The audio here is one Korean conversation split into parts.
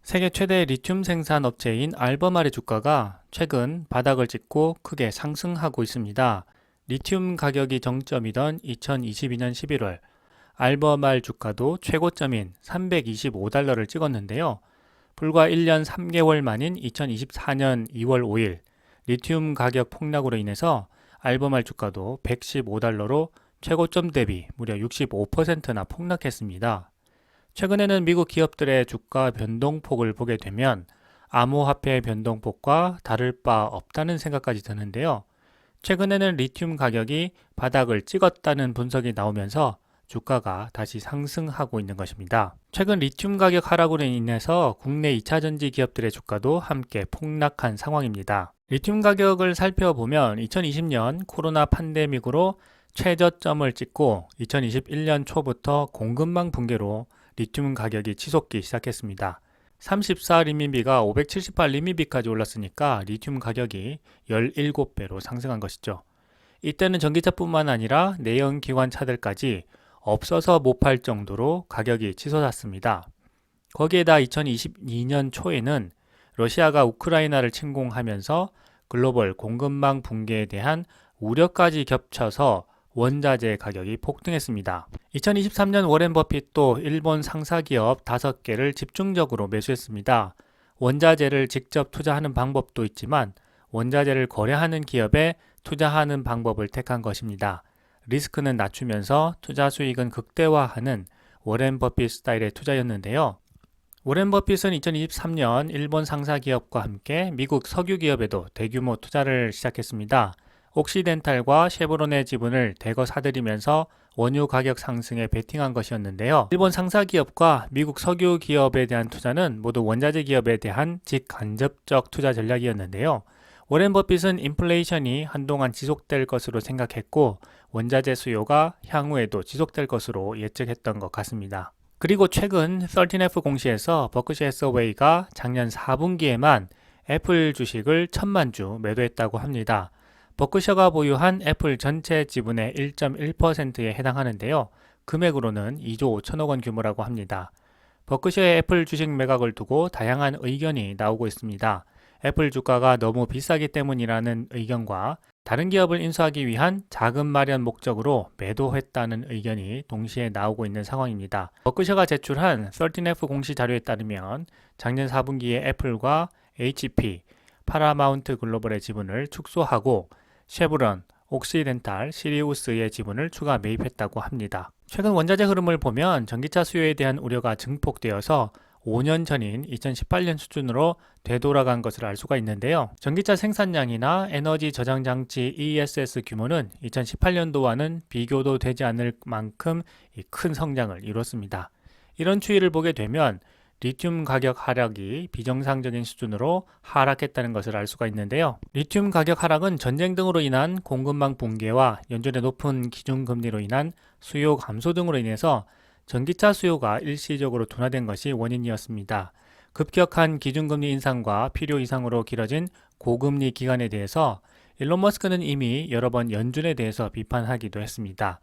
세계 최대 리튬 생산 업체인 알버말의 주가가 최근 바닥을 찍고 크게 상승하고 있습니다. 리튬 가격이 정점이던 2022년 11월, 알버말 주가도 최고점인 325달러를 찍었는데요. 불과 1년 3개월 만인 2024년 2월 5일, 리튬 가격 폭락으로 인해서 알버말 주가도 115달러로 최고점 대비 무려 65%나 폭락했습니다. 최근에는 미국 기업들의 주가 변동폭을 보게 되면 암호화폐 변동폭과 다를 바 없다는 생각까지 드는데요. 최근에는 리튬 가격이 바닥을 찍었다는 분석이 나오면서 주가가 다시 상승하고 있는 것입니다. 최근 리튬 가격 하락으로 인해서 국내 2차 전지 기업들의 주가도 함께 폭락한 상황입니다. 리튬 가격을 살펴보면 2020년 코로나 팬데믹으로 최저점을 찍고 2021년 초부터 공급망 붕괴로 리튬 가격이 치솟기 시작했습니다. 34리미비가 578리미비까지 올랐으니까 리튬 가격이 17배로 상승한 것이죠. 이때는 전기차뿐만 아니라 내연기관 차들까지 없어서 못 팔 정도로 가격이 치솟았습니다. 거기에다 2022년 초에는 러시아가 우크라이나를 침공하면서 글로벌 공급망 붕괴에 대한 우려까지 겹쳐서 원자재 가격이 폭등했습니다. 2023년 워렌 버핏도 일본 상사기업 5개를 집중적으로 매수했습니다. 원자재를 직접 투자하는 방법도 있지만 원자재를 거래하는 기업에 투자하는 방법을 택한 것입니다. 리스크는 낮추면서 투자 수익은 극대화하는 워렌 버핏 스타일의 투자였는데요. 워렌 버핏은 2023년 일본 상사기업과 함께 미국 석유기업에도 대규모 투자를 시작했습니다. 옥시덴탈과 쉐보론의 지분을 대거 사들이면서 원유 가격 상승에 베팅한 것이었는데요. 일본 상사기업과 미국 석유기업에 대한 투자는 모두 원자재 기업에 대한 직간접적 투자 전략이었는데요. 워렌 버핏은 인플레이션이 한동안 지속될 것으로 생각했고 원자재 수요가 향후에도 지속될 것으로 예측했던 것 같습니다. 그리고 최근 13F 공시에서 버크셔 해서웨이가 작년 4분기에만 애플 주식을 1000만 주 매도했다고 합니다. 버크셔가 보유한 애플 전체 지분의 1.1%에 해당하는데요. 금액으로는 2조 5천억 원 규모라고 합니다. 버크셔의 애플 주식 매각을 두고 다양한 의견이 나오고 있습니다. 애플 주가가 너무 비싸기 때문이라는 의견과 다른 기업을 인수하기 위한 자금 마련 목적으로 매도했다는 의견이 동시에 나오고 있는 상황입니다. 버크셔가 제출한 13F 공시 자료에 따르면 작년 4분기에 애플과 HP, 파라마운트 글로벌의 지분을 축소하고 쉐브론, 옥시덴탈, 시리우스의 지분을 추가 매입했다고 합니다. 최근 원자재 흐름을 보면 전기차 수요에 대한 우려가 증폭되어서 5년 전인 2018년 수준으로 되돌아간 것을 알 수가 있는데요. 전기차 생산량이나 에너지 저장 장치 ESS 규모는 2018년도와는 비교도 되지 않을 만큼 큰 성장을 이뤘습니다. 이런 추이를 보게 되면 리튬 가격 하락이 비정상적인 수준으로 하락했다는 것을 알 수가 있는데요. 리튬 가격 하락은 전쟁 등으로 인한 공급망 붕괴와 연준의 높은 기준금리로 인한 수요 감소 등으로 인해서 전기차 수요가 일시적으로 둔화된 것이 원인이었습니다. 급격한 기준금리 인상과 필요 이상으로 길어진 고금리 기간에 대해서 일론 머스크는 이미 여러 번 연준에 대해서 비판하기도 했습니다.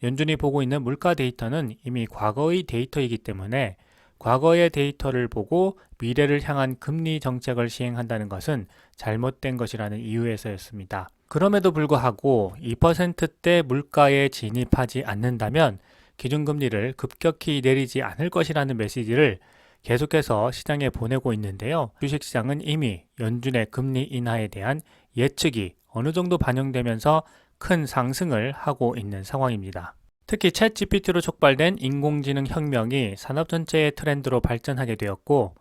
연준이 보고 있는 물가 데이터는 이미 과거의 데이터이기 때문에 과거의 데이터를 보고 미래를 향한 금리 정책을 시행한다는 것은 잘못된 것이라는 이유에서였습니다. 그럼에도 불구하고 2%대 물가에 진입하지 않는다면 기준금리를 급격히 내리지 않을 것이라는 메시지를 계속해서 시장에 보내고 있는데요. 주식시장은 이미 연준의 금리 인하에 대한 예측이 어느 정도 반영되면서 큰 상승을 하고 있는 상황입니다. 특히 챗 GPT로 촉발된 인공지능 혁명이 산업 전체의 트렌드로 발전하게 되었고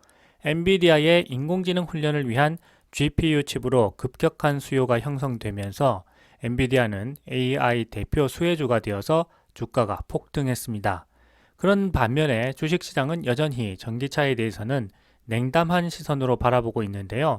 엔비디아의 인공지능 훈련을 위한 GPU 칩으로 급격한 수요가 형성되면서 엔비디아는 AI 대표 수혜주가 되어서 주가가 폭등했습니다. 그런 반면에 주식시장은 여전히 전기차에 대해서는 냉담한 시선으로 바라보고 있는데요.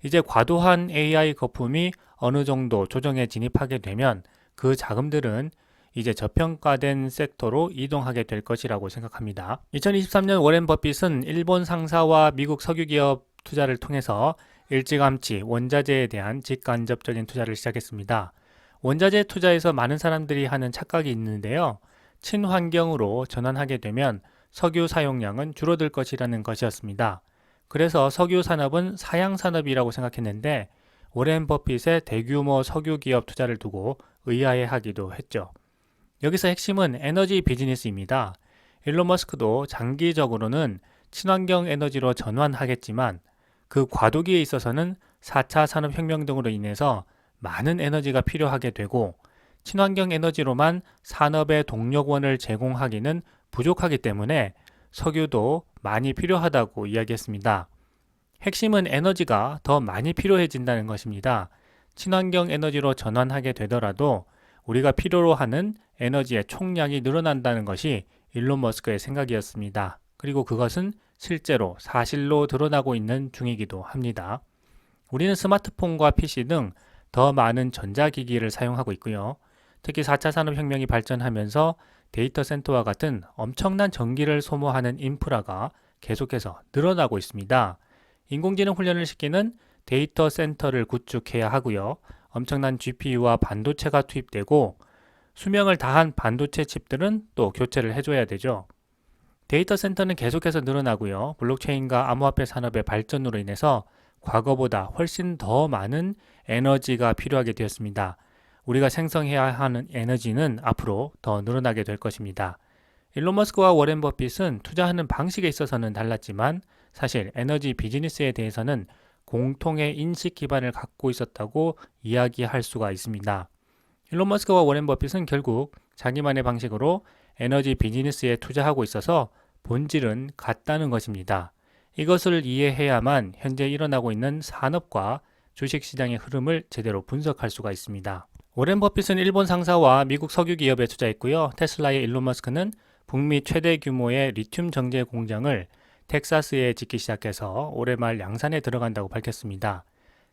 이제 과도한 AI 거품이 어느 정도 조정에 진입하게 되면 그 자금들은 이제 저평가된 섹터로 이동하게 될 것이라고 생각합니다. 2023년 워렌 버핏은 일본 상사와 미국 석유기업 투자를 통해서 일찌감치 원자재에 대한 직간접적인 투자를 시작했습니다. 원자재 투자에서 많은 사람들이 하는 착각이 있는데요. 친환경으로 전환하게 되면 석유 사용량은 줄어들 것이라는 것이었습니다. 그래서 석유 산업은 사양 산업이라고 생각했는데 워렌 버핏의 대규모 석유 기업 투자를 두고 의아해하기도 했죠. 여기서 핵심은 에너지 비즈니스입니다. 일론 머스크도 장기적으로는 친환경 에너지로 전환하겠지만 그 과도기에 있어서는 4차 산업혁명 등으로 인해서 많은 에너지가 필요하게 되고 친환경 에너지로만 산업의 동력원을 제공하기는 부족하기 때문에 석유도 많이 필요하다고 이야기했습니다. 핵심은 에너지가 더 많이 필요해진다는 것입니다. 친환경 에너지로 전환하게 되더라도 우리가 필요로 하는 에너지의 총량이 늘어난다는 것이 일론 머스크의 생각이었습니다. 그리고 그것은 실제로 사실로 드러나고 있는 중이기도 합니다. 우리는 스마트폰과 PC 등 더 많은 전자기기를 사용하고 있고요. 특히 4차 산업혁명이 발전하면서 데이터 센터와 같은 엄청난 전기를 소모하는 인프라가 계속해서 늘어나고 있습니다. 인공지능 훈련을 시키는 데이터 센터를 구축해야 하고요. 엄청난 GPU와 반도체가 투입되고 수명을 다한 반도체 칩들은 또 교체를 해줘야 되죠. 데이터 센터는 계속해서 늘어나고요. 블록체인과 암호화폐 산업의 발전으로 인해서 과거보다 훨씬 더 많은 에너지가 필요하게 되었습니다. 우리가 생성해야 하는 에너지는 앞으로 더 늘어나게 될 것입니다. 일론 머스크와 워렌 버핏은 투자하는 방식에 있어서는 달랐지만 사실 에너지 비즈니스에 대해서는 공통의 인식 기반을 갖고 있었다고 이야기할 수가 있습니다. 일론 머스크와 워렌 버핏은 결국 자기만의 방식으로 에너지 비즈니스에 투자하고 있어서 본질은 같다는 것입니다. 이것을 이해해야만 현재 일어나고 있는 산업과 주식시장의 흐름을 제대로 분석할 수가 있습니다. 워렌 버핏은 일본 상사와 미국 석유 기업에 투자했고요. 테슬라의 일론 머스크는 북미 최대 규모의 리튬 정제 공장을 텍사스에 짓기 시작해서 올해 말 양산에 들어간다고 밝혔습니다.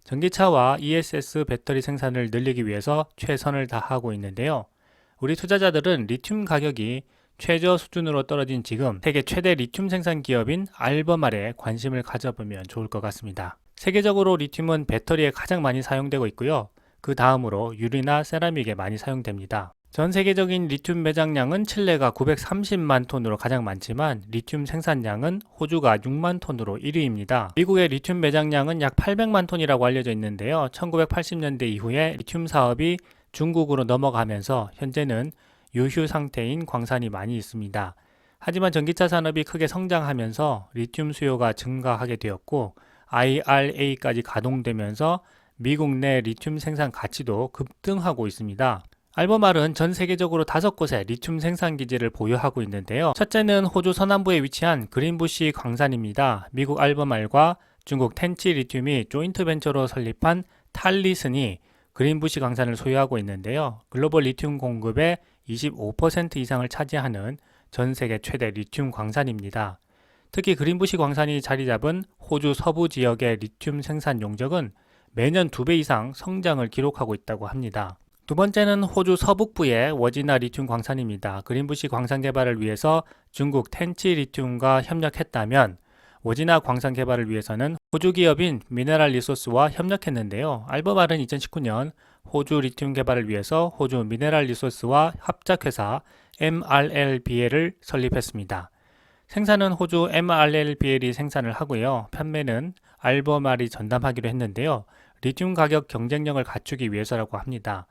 전기차와 ESS 배터리 생산을 늘리기 위해서 최선을 다하고 있는데요. 우리 투자자들은 리튬 가격이 최저 수준으로 떨어진 지금 세계 최대 리튬 생산 기업인 알버말에 관심을 가져보면 좋을 것 같습니다. 세계적으로 리튬은 배터리에 가장 많이 사용되고 있고요. 그 다음으로 유리나 세라믹에 많이 사용됩니다. 전 세계적인 리튬 매장량은 칠레가 930만 톤으로 가장 많지만 리튬 생산량은 호주가 6만 톤으로 1위입니다. 미국의 리튬 매장량은 약 800만 톤이라고 알려져 있는데요. 1980년대 이후에 리튬 사업이 중국으로 넘어가면서 현재는 유휴 상태인 광산이 많이 있습니다. 하지만 전기차 산업이 크게 성장하면서 리튬 수요가 증가하게 되었고 IRA까지 가동되면서 미국 내 리튬 생산 가치도 급등하고 있습니다. 알버말은 전 세계적으로 5곳의 리튬 생산 기지를 보유하고 있는데요. 첫째는 호주 서남부에 위치한 그린부시 광산입니다. 미국 알버말과 중국 텐치 리튬이 조인트 벤처로 설립한 탈리슨이 그린부시 광산을 소유하고 있는데요. 글로벌 리튬 공급의 25% 이상을 차지하는 전 세계 최대 리튬 광산입니다. 특히 그린부시 광산이 자리 잡은 호주 서부 지역의 리튬 생산 용적은 매년 2배 이상 성장을 기록하고 있다고 합니다. 두 번째는 호주 서북부의 워지나 리튬 광산입니다. 그린부시 광산 개발을 위해서 중국 텐치 리튬과 협력했다면 워지나 광산 개발을 위해서는 호주 기업인 미네랄 리소스와 협력했는데요. 알버말은 2019년 호주 리튬 개발을 위해서 호주 미네랄 리소스와 합작회사 MRLBL을 설립했습니다. 생산은 호주 MRLBL이 생산을 하고요. 판매는 알버말이 전담하기로 했는데요. 리튬 가격 경쟁력을 갖추기 위해서라고 합니다.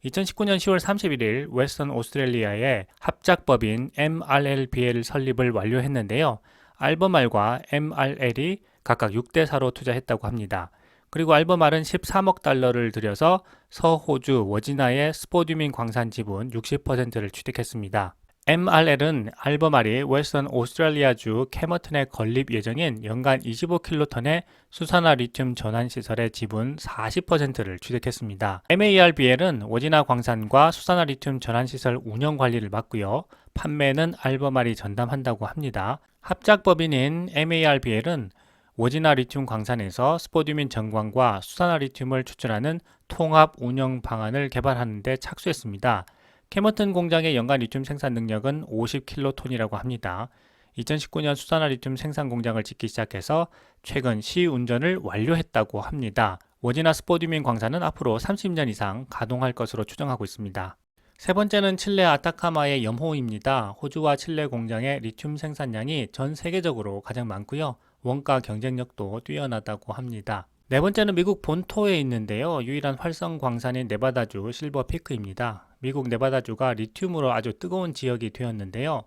2019년 10월 31일 웨스턴 오스트레일리아의 합작법인 MRLBL 설립을 완료했는데요. 알버말과 MRL이 각각 6대4로 투자했다고 합니다. 그리고 알버말은 13억 달러를 들여서 서호주 워지나의 스포듐민 광산 지분 60%를 취득했습니다. MRL은 알버말이 웨스턴 오스트레일리아주 캐머튼에 건립 예정인 연간 25킬로톤의 수산화 리튬 전환시설의 지분 40%를 취득했습니다. MARBL은 워지나 광산과 수산화 리튬 전환시설 운영 관리를 맡고요. 판매는 알버말이 전담한다고 합니다. 합작법인인 MARBL은 워지나 리튬 광산에서 스포듐민 정광과 수산화 리튬을 추출하는 통합 운영 방안을 개발하는 데 착수했습니다. 캐머튼 공장의 연간 리튬 생산 능력은 50킬로톤이라고 합니다. 2019년 수산화 리튬 생산 공장을 짓기 시작해서 최근 시운전을 완료했다고 합니다. 워지나 스포듐민 광산은 앞으로 30년 이상 가동할 것으로 추정하고 있습니다. 세 번째는 칠레 아타카마의 염호입니다. 호주와 칠레 공장의 리튬 생산량이 전 세계적으로 가장 많고요. 원가 경쟁력도 뛰어나다고 합니다. 네 번째는 미국 본토에 있는데요. 유일한 활성 광산인 네바다주 실버 피크입니다. 미국 네바다주가 리튬으로 아주 뜨거운 지역이 되었는데요.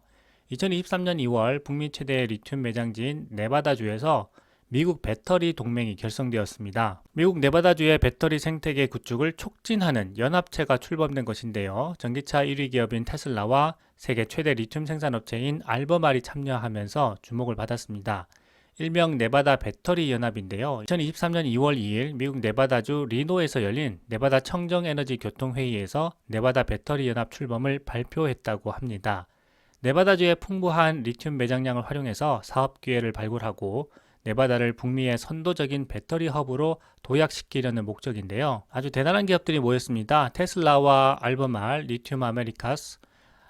2023년 2월 북미 최대 리튬 매장지인 네바다주에서 미국 배터리 동맹이 결성되었습니다. 미국 네바다주의 배터리 생태계 구축을 촉진하는 연합체가 출범된 것인데요. 전기차 1위 기업인 테슬라와 세계 최대 리튬 생산업체인 알버말이 참여하면서 주목을 받았습니다. 일명 네바다 배터리 연합인데요. 2023년 2월 2일 미국 네바다주 리노에서 열린 네바다 청정에너지 교통회의에서 네바다 배터리 연합 출범을 발표했다고 합니다. 네바다주의 풍부한 리튬 매장량을 활용해서 사업 기회를 발굴하고 네바다를 북미의 선도적인 배터리 허브로 도약시키려는 목적인데요. 아주 대단한 기업들이 모였습니다. 테슬라와 알버말, 리튬 아메리카스,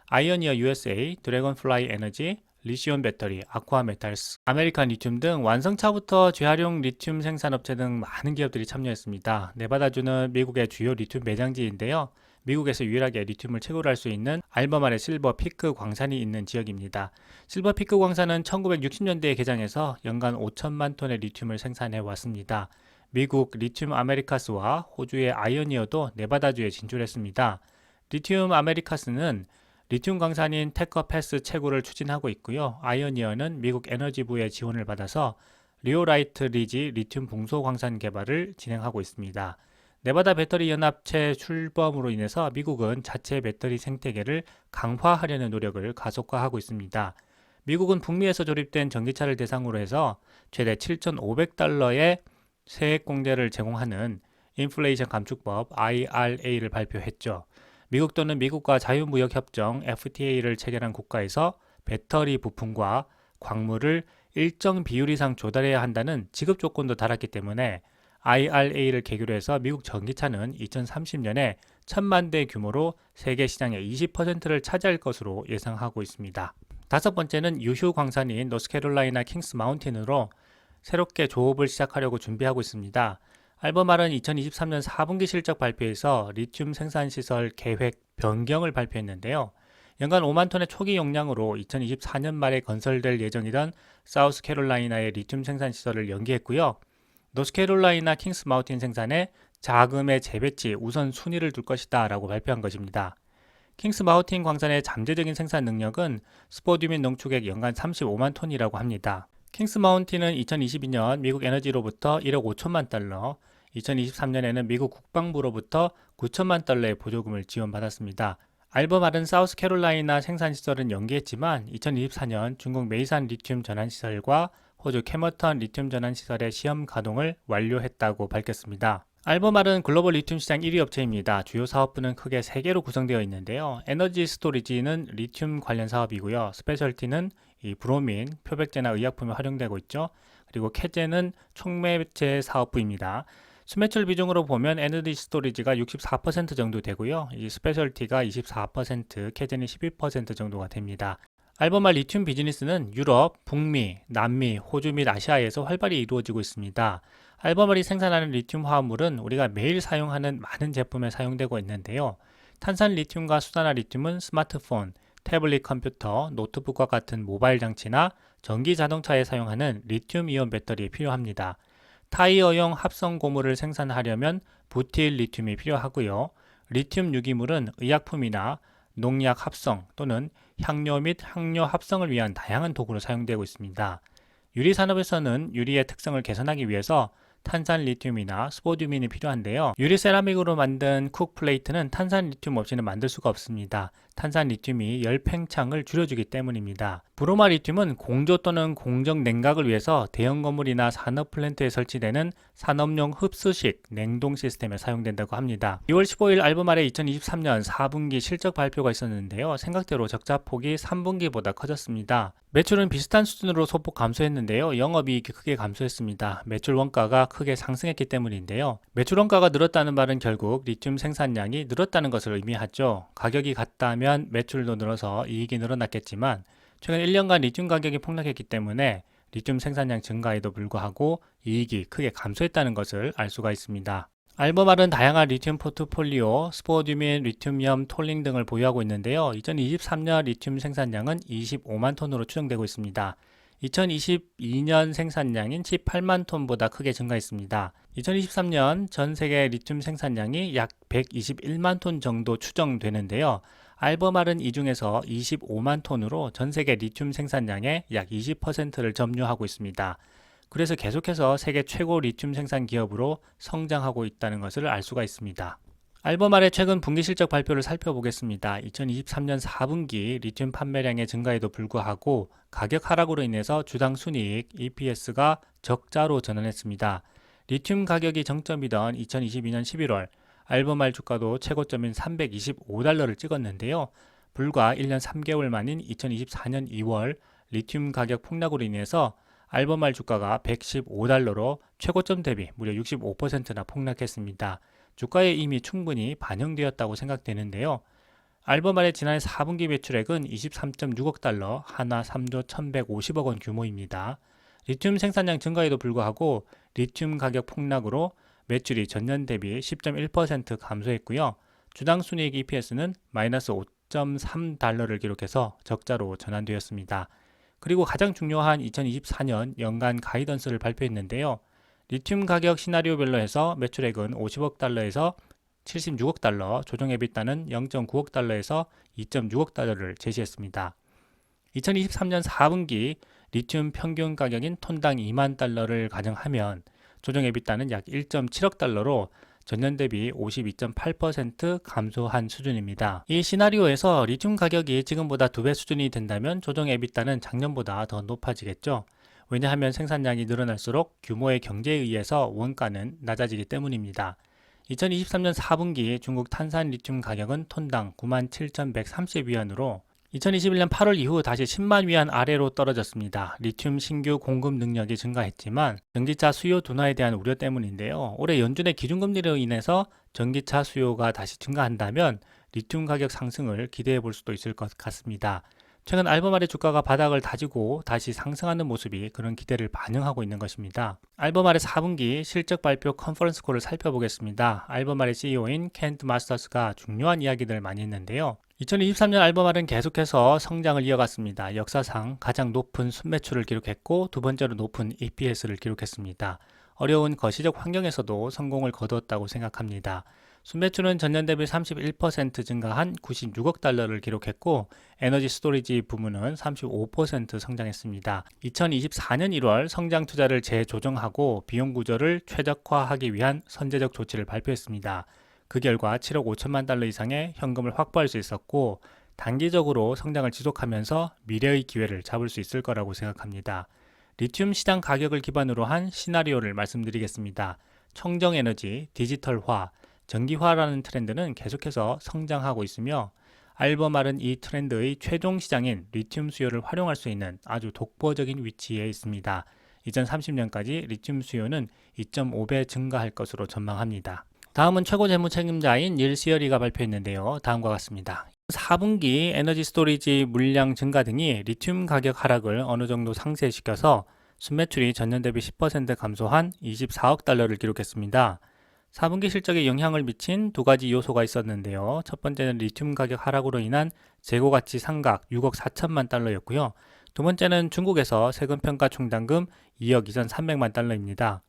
아이오니어 USA, 드래곤플라이 에너지, 리시온 배터리, 아쿠아메탈스, 아메리칸 리튬 등 완성차부터 재활용 리튬 생산업체 등 많은 기업들이 참여했습니다. 네바다주는 미국의 주요 리튬 매장지인데요. 미국에서 유일하게 리튬을 채굴 할 수 있는 알버말의 실버 피크 광산이 있는 지역입니다. 실버 피크 광산은 1960년대에 개장해서 연간 5천만 톤의 리튬을 생산해 왔습니다. 미국 리튬 아메리카스와 호주의 아이오니어도 네바다주에 진출했습니다. 리튬 아메리카스는 리튬 광산인 테커패스 채굴을 추진하고 있고요. 아이오니어는 미국 에너지부의 지원을 받아서 리오라이트 리지 리튬 봉소 광산 개발을 진행하고 있습니다. 네바다 배터리 연합체 출범으로 인해서 미국은 자체 배터리 생태계를 강화하려는 노력을 가속화하고 있습니다. 미국은 북미에서 조립된 전기차를 대상으로 해서 최대 7,500달러의 세액 공제를 제공하는 인플레이션 감축법 IRA를 발표했죠. 미국 또는 미국과 자유무역협정 FTA를 체결한 국가에서 배터리 부품과 광물을 일정 비율 이상 조달해야 한다는 지급 조건도 달았기 때문에 IRA를 계기로 해서 미국 전기차는 2030년에 1,000만 대 규모로 세계 시장의 20%를 차지할 것으로 예상하고 있습니다. 다섯 번째는 유휴 광산인 노스캐롤라이나 킹스 마운틴으로 새롭게 조업을 시작하려고 준비하고 있습니다. 알버말은 2023년 4분기 실적 발표에서 리튬 생산시설 계획 변경을 발표했는데요. 연간 5만 톤의 초기 용량으로 2024년 말에 건설될 예정이던 사우스캐롤라이나의 리튬 생산시설을 연기했고요. 노스캐롤라이나 킹스 마운틴 생산에 자금의 재배치 우선 순위를 둘 것이다 라고 발표한 것입니다. 킹스 마운틴 광산의 잠재적인 생산 능력은 스포듐인 농축액 연간 35만 톤이라고 합니다. 킹스 마운틴은 2022년 미국 에너지로부터 1억 5천만 달러, 2023년에는 미국 국방부로부터 9천만 달러의 보조금을 지원받았습니다. 알버말은 사우스캐롤라이나 생산시설은 연기했지만 2024년 중국 메이산 리튬 전환시설과 호주 캐머턴 리튬 전환시설의 시험 가동을 완료했다고 밝혔습니다. 알버말은 글로벌 리튬 시장 1위 업체입니다. 주요 사업부는 크게 3개로 구성되어 있는데요. 에너지 스토리지는 리튬 관련 사업이고요. 스페셜티는 이 브로민, 표백제나 의약품에 활용되고 있죠. 그리고 캐제는 촉매제 사업부입니다. 수매출 비중으로 보면 에너지 스토리지가 64% 정도 되고요. 이 스페셜티가 24%, 캐제는 11% 정도가 됩니다. 알버말 리튬 비즈니스는 유럽, 북미, 남미, 호주 및 아시아에서 활발히 이루어지고 있습니다. 알버말이 생산하는 리튬 화합물은 우리가 매일 사용하는 많은 제품에 사용되고 있는데요. 탄산 리튬과 수산화 리튬은 스마트폰, 태블릿 컴퓨터, 노트북과 같은 모바일 장치나 전기 자동차에 사용하는 리튬 이온 배터리에 필요합니다. 타이어용 합성 고무를 생산하려면 부틸 리튬이 필요하고요. 리튬 유기물은 의약품이나 농약 합성 또는 향료 및 향료 합성을 위한 다양한 도구로 사용되고 있습니다. 유리 산업에서는 유리의 특성을 개선하기 위해서 탄산 리튬이나 스포듐이 필요한데요. 유리 세라믹으로 만든 쿡 플레이트는 탄산 리튬 없이는 만들 수가 없습니다. 탄산 리튬이 열 팽창을 줄여주기 때문입니다. 브로마 리튬은 공조 또는 공정 냉각을 위해서 대형 건물이나 산업 플랜트에 설치되는 산업용 흡수식 냉동 시스템에 사용된다고 합니다. 2월 15일 알버말의 2023년 4분기 실적 발표가 있었는데요. 생각대로 적자폭이 3분기보다 커졌습니다. 매출은 비슷한 수준으로 소폭 감소했는데요. 영업이익이 크게 감소했습니다. 매출 원가가 크게 상승했기 때문인데요. 매출 원가가 늘었다는 말은 결국 리튬 생산량이 늘었다는 것을 의미하죠. 가격이 같다면 매출도 늘어서 이익이 늘어났겠지만 최근 1년간 리튬 가격이 폭락했기 때문에 리튬 생산량 증가에도 불구하고 이익이 크게 감소했다는 것을 알 수가 있습니다. 알버말은 다양한 리튬 포트폴리오, 스포듐인, 리튬염, 톨링 등을 보유하고 있는데요. 2023년 리튬 생산량은 25만 톤으로 추정되고 있습니다. 2022년 생산량인 18만 톤보다 크게 증가했습니다. 2023년 전 세계 리튬 생산량이 약 121만 톤 정도 추정되는데요. 알버말은 이 중에서 25만 톤으로 전 세계 리튬 생산량의 약 20%를 점유하고 있습니다. 그래서 계속해서 세계 최고 리튬 생산 기업으로 성장하고 있다는 것을 알 수가 있습니다. 알버말의 최근 분기 실적 발표를 살펴보겠습니다. 2023년 4분기 리튬 판매량의 증가에도 불구하고 가격 하락으로 인해서 주당 순이익 EPS가 적자로 전환했습니다. 리튬 가격이 정점이던 2022년 11월 알버말 주가도 최고점인 325달러를 찍었는데요. 불과 1년 3개월 만인 2024년 2월 리튬 가격 폭락으로 인해서 알버말 주가가 115달러로 최고점 대비 무려 65%나 폭락했습니다. 주가에 이미 충분히 반영되었다고 생각되는데요. 알버말의 지난해 4분기 매출액은 23.6억 달러, 하나 3조 1150억 원 규모입니다. 리튬 생산량 증가에도 불구하고 리튬 가격 폭락으로 매출이 전년 대비 10.1% 감소했고요. 주당 순이익 EPS는 마이너스 5.3달러를 기록해서 적자로 전환되었습니다. 그리고 가장 중요한 2024년 연간 가이던스를 발표했는데요. 리튬 가격 시나리오별로 해서 매출액은 50억 달러에서 76억 달러, 조정 EBITDA는 0.9억 달러에서 2.6억 달러를 제시했습니다. 2023년 4분기 리튬 평균 가격인 톤당 2만 달러를 가정하면 조정 EBITDA는 약 1.7억 달러로 전년 대비 52.8% 감소한 수준입니다. 이 시나리오에서 리튬 가격이 지금보다 2배 수준이 된다면 조정 EBITDA는 작년보다 더 높아지겠죠. 왜냐하면 생산량이 늘어날수록 규모의 경제에 의해서 원가는 낮아지기 때문입니다. 2023년 4분기 중국 탄산 리튬 가격은 톤당 97,130위안으로 2021년 8월 이후 다시 10만 위안 아래로 떨어졌습니다. 리튬 신규 공급 능력이 증가했지만 전기차 수요 둔화에 대한 우려 때문인데요. 올해 연준의 기준금리로 인해서 전기차 수요가 다시 증가한다면 리튬 가격 상승을 기대해 볼 수도 있을 것 같습니다. 최근 알버말의 주가가 바닥을 다지고 다시 상승하는 모습이 그런 기대를 반영하고 있는 것입니다. 알버말의 4분기 실적 발표 컨퍼런스 콜을 살펴보겠습니다. 알버말의 CEO인 켄트 마스터스가 중요한 이야기들을 많이 했는데요. 2023년 알버말은 계속해서 성장을 이어갔습니다. 역사상 가장 높은 순매출을 기록했고 두 번째로 높은 EPS를 기록했습니다. 어려운 거시적 환경에서도 성공을 거두었다고 생각합니다. 순매출은 전년 대비 31% 증가한 96억 달러를 기록했고 에너지 스토리지 부문은 35% 성장했습니다. 2024년 1월 성장 투자를 재조정하고 비용 구조를 최적화하기 위한 선제적 조치를 발표했습니다. 그 결과 7억 5천만 달러 이상의 현금을 확보할 수 있었고 단기적으로 성장을 지속하면서 미래의 기회를 잡을 수 있을 거라고 생각합니다. 리튬 시장 가격을 기반으로 한 시나리오를 말씀드리겠습니다. 청정에너지, 디지털화, 전기화라는 트렌드는 계속해서 성장하고 있으며 알버말은 이 트렌드의 최종 시장인 리튬 수요를 활용할 수 있는 아주 독보적인 위치에 있습니다. 2030년까지 리튬 수요는 2.5배 증가할 것으로 전망합니다. 다음은 최고 재무 책임자인 닐 시어리가 발표했는데요. 다음과 같습니다. 4분기 에너지 스토리지 물량 증가 등이 리튬 가격 하락을 어느 정도 상쇄시켜서 순매출이 전년 대비 10% 감소한 24억 달러를 기록했습니다. 4분기 실적에 영향을 미친 두 가지 요소가 있었는데요. 첫 번째는 리튬 가격 하락으로 인한 재고가치 상각 6억 4천만 달러였고요. 두 번째는 중국에서 세금평가 총담금 2억 2,300만 달러입니다.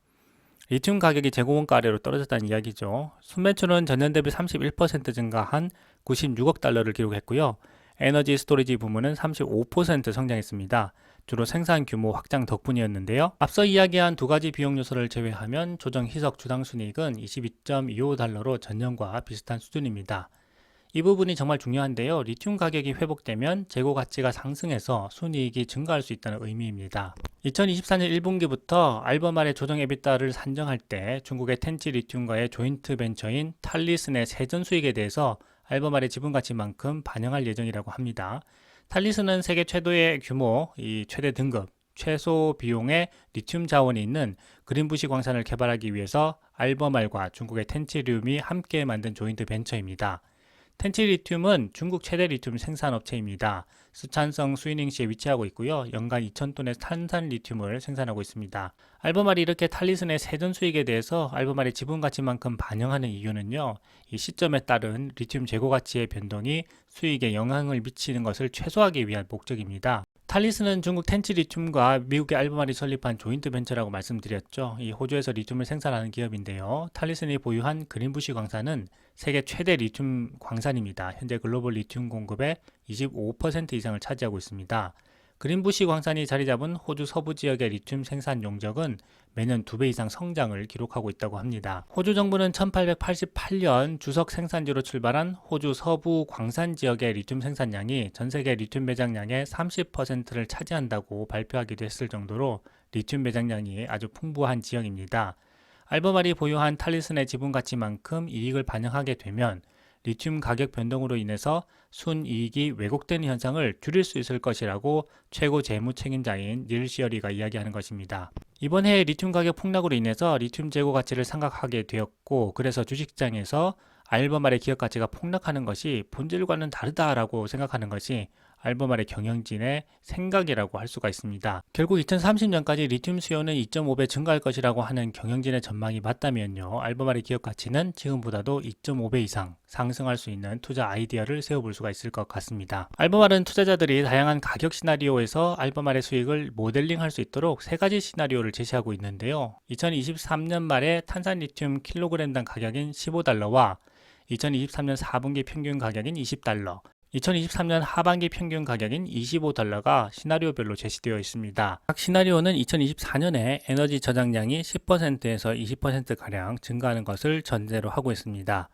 리튬 가격이 재고원가 아래로 떨어졌다는 이야기죠. 순매출은 전년 대비 31% 증가한 96억 달러를 기록했고요. 에너지 스토리지 부문은 35% 성장했습니다. 주로 생산 규모 확장 덕분이었는데요. 앞서 이야기한 두 가지 비용 요소를 제외하면 조정 희석 주당 순이익은 22.25달러로 전년과 비슷한 수준입니다. 이 부분이 정말 중요한데요. 리튬 가격이 회복되면 재고 가치가 상승해서 순이익이 증가할 수 있다는 의미입니다. 2024년 1분기부터 알버말의 조정 EBITDA를 산정할 때 중국의 텐치 리튬과의 조인트 벤처인 탈리슨의 세전 수익에 대해서 알버말의 지분 가치만큼 반영할 예정이라고 합니다. 탈리슨은 세계 최대의 규모, 최대 등급, 최소 비용의 리튬 자원이 있는 그린부시 광산을 개발하기 위해서 알버말과 중국의 텐치리움이 함께 만든 조인트 벤처입니다. 텐치리튬은 중국 최대 리튬 생산업체입니다. 스촨성 수이닝시에 위치하고 있고요. 연간 2,000톤의 탄산 리튬을 생산하고 있습니다. 알버말이 이렇게 탈리슨의 세전 수익에 대해서 알버말의 지분 가치만큼 반영하는 이유는요. 이 시점에 따른 리튬 재고 가치의 변동이 수익에 영향을 미치는 것을 최소화하기 위한 목적입니다. 탈리스는 중국 텐치 리튬과 미국의 알베마리 설립한 조인트 벤처라고 말씀드렸죠. 이 호주에서 리튬을 생산하는 기업인데요. 탈리슨이 보유한 그린부시 광산은 세계 최대 리튬 광산입니다. 현재 글로벌 리튬 공급의 25% 이상을 차지하고 있습니다. 그린부시 광산이 자리 잡은 호주 서부 지역의 리튬 생산 용적은 매년 2배 이상 성장을 기록하고 있다고 합니다. 호주 정부는 1888년 주석 생산지로 출발한 호주 서부 광산 지역의 리튬 생산량이 전 세계 리튬 매장량의 30%를 차지한다고 발표하기도 했을 정도로 리튬 매장량이 아주 풍부한 지역입니다. 알버말이 보유한 탈리슨의 지분 가치만큼 이익을 반영하게 되면 리튬 가격 변동으로 인해서 순이익이 왜곡되는 현상을 줄일 수 있을 것이라고 최고 재무 책임자인 닐 시어리가 이야기하는 것입니다. 이번 해에 리튬 가격 폭락으로 인해서 리튬 재고 가치를 생각하게 되었고, 그래서 주식시장에서 알버말의 기업 가치가 폭락하는 것이 본질과는 다르다라고 생각하는 것이 알버말의 경영진의 생각이라고 할 수가 있습니다. 결국 2030년까지 리튬 수요는 2.5배 증가할 것이라고 하는 경영진의 전망이 맞다면요, 알버말의 기업 가치는 지금보다도 2.5배 이상 상승할 수 있는 투자 아이디어를 세워볼 수가 있을 것 같습니다. 알버말은 투자자들이 다양한 가격 시나리오에서 알버말의 수익을 모델링할 수 있도록 3가지 시나리오를 제시하고 있는데요. 2023년 말에 탄산 리튬 킬로그램당 가격인 $15와 2023년 4분기 평균 가격인 $20, 2023년 하반기 평균 가격인 $25가 시나리오별로 제시되어 있습니다. 각 시나리오는 2024년에 에너지 저장량이 10%에서 20%가량 증가하는 것을 전제로 하고 있습니다.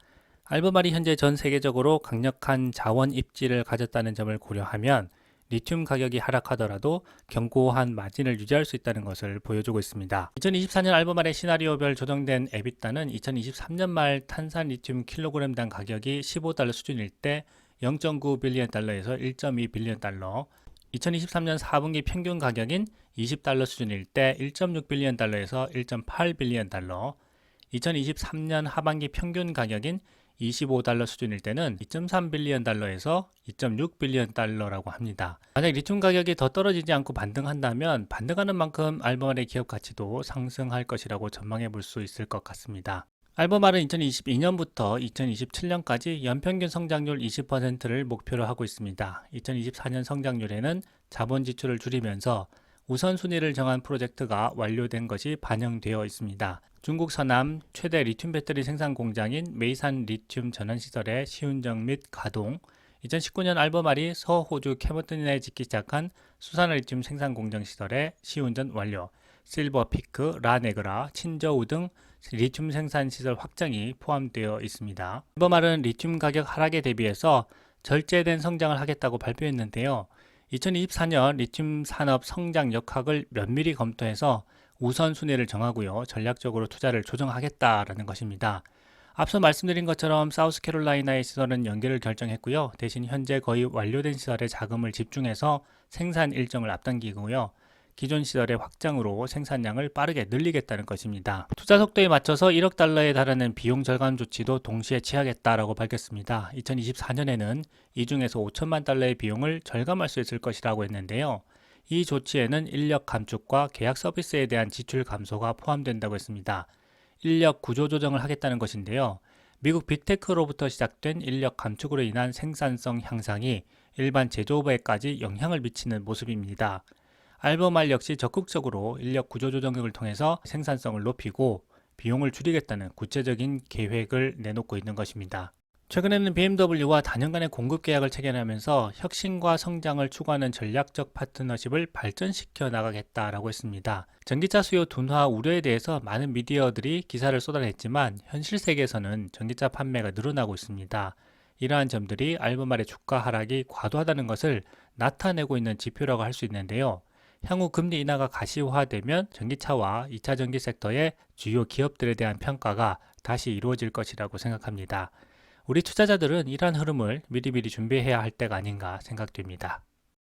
알버말이 현재 전 세계적으로 강력한 자원 입지를 가졌다는 점을 고려하면 리튬 가격이 하락하더라도 견고한 마진을 유지할 수 있다는 것을 보여주고 있습니다. 2024년 알버말의 시나리오별 조정된 에비타는 2023년 말 탄산 리튬 킬로그램당 가격이 $15 수준일 때 0.9 빌리언 달러에서 1.2 빌리언 달러, 2023년 4분기 평균 가격인 $20 수준일 때 1.6 빌리언 달러에서 1.8 빌리언 달러, 2023년 하반기 평균 가격인 $25 수준일 때는 2.3 빌리언 달러에서 2.6 빌리언 달러라고 합니다. 만약 리튬 가격이 더 떨어지지 않고 반등한다면 반등하는 만큼 알버말의 기업 가치도 상승할 것이라고 전망해 볼 수 있을 것 같습니다. 알버말은 2022년부터 2027년까지 연평균 성장률 20%를 목표로 하고 있습니다. 2024년 성장률에는 자본 지출을 줄이면서 우선순위를 정한 프로젝트가 완료된 것이 반영되어 있습니다. 중국 서남 최대 리튬 배터리 생산 공장인 메이산 리튬 전환시설의 시운정 및 가동, 2019년 알버말이 서호주 캐머튼에 짓기 시작한 수산 리튬 생산 공장 시설의 시운전 완료, 실버피크, 라네그라, 친저우 등 리튬 생산 시설 확장이 포함되어 있습니다. 알버말은 리튬 가격 하락에 대비해서 절제된 성장을 하겠다고 발표했는데요. 2024년 리튬 산업 성장 역학을 면밀히 검토해서 우선순위를 정하고요, 전략적으로 투자를 조정하겠다라는 것입니다. 앞서 말씀드린 것처럼 사우스캐롤라이나의 시설은 연계를 결정했고요. 대신 현재 거의 완료된 시설에 자금을 집중해서 생산 일정을 앞당기고요, 기존 시설의 확장으로 생산량을 빠르게 늘리겠다는 것입니다. 투자 속도에 맞춰서 $1억 달러에 달하는 비용 절감 조치도 동시에 취하겠다라고 밝혔습니다. 2024년에는 이 중에서 $5천만 달러의 비용을 절감할 수 있을 것이라고 했는데요. 이 조치에는 인력 감축과 계약 서비스에 대한 지출 감소가 포함된다고 했습니다. 인력 구조 조정을 하겠다는 것인데요. 미국 빅테크로부터 시작된 인력 감축으로 인한 생산성 향상이 일반 제조업에까지 영향을 미치는 모습입니다. 알버말 역시 적극적으로 인력 구조 조정을 통해서 생산성을 높이고 비용을 줄이겠다는 구체적인 계획을 내놓고 있는 것입니다. 최근에는 BMW와 단연간의 공급 계약을 체결하면서 혁신과 성장을 추구하는 전략적 파트너십을 발전시켜 나가겠다라고 했습니다. 전기차 수요 둔화 우려에 대해서 많은 미디어들이 기사를 쏟아냈지만 현실 세계에서는 전기차 판매가 늘어나고 있습니다. 이러한 점들이 알버말의 주가 하락이 과도하다는 것을 나타내고 있는 지표라고 할 수 있는데요. 향후 금리 인하가 가시화되면 전기차와 2차 전기 섹터의 주요 기업들에 대한 평가가 다시 이루어질 것이라고 생각합니다. 우리 투자자들은 이러한 흐름을 미리미리 준비해야 할 때가 아닌가 생각됩니다.